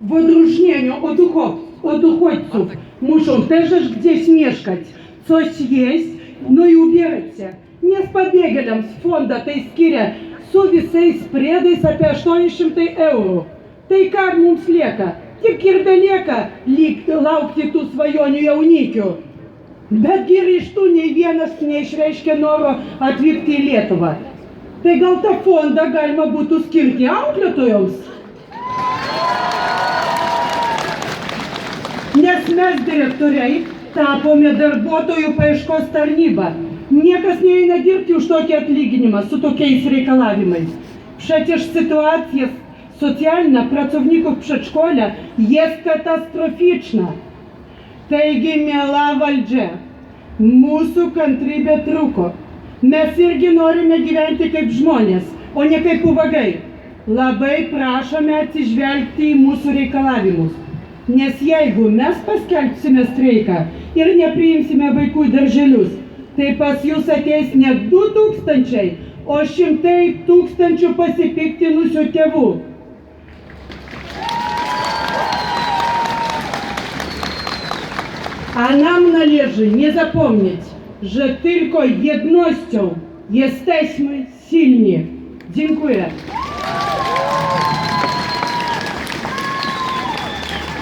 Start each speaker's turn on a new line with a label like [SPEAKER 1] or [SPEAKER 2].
[SPEAKER 1] w odróżnieniu od uchodźców muszą też gdzieś mieszkać, coś jeść, no i ubierać się. Nes pabėgėliams fondą tai skiria su visais priedais apie 800 eurų. Tai ką mums lieka? Tik ir belieka laukti tų svajonių jaunikių. Betgi ir iš tų nei vienas neišreiškia noro atvykti į Lietuvą. Tai gal tą fondą galima būtų skirti auklėtojoms? Nes mes direktoriai tapome darbuotojų paieškos tarnyba. Niekas neina dirbti už tokį atlyginimą su tokiais reikalavimais. Przecież sytuacja socjalna pracowników przedszkola jest katastroficzna. Taigi, miela valdžia, mūsų kantrybė trūko. Mes irgi norime gyventi kaip žmonės, o ne kaip ubagai. Labai prašome atsižvelgti į mūsų reikalavimus. Nes jeigu mes paskelbsime streiką ir nepriimsime vaikų į darželius, tai pas jūs ateis ne 2000, o 100 000 pasipiktinusių tėvų. A nam należy nie zapomnieć, że tylko jednością jesteśmy silni. Dziękuję.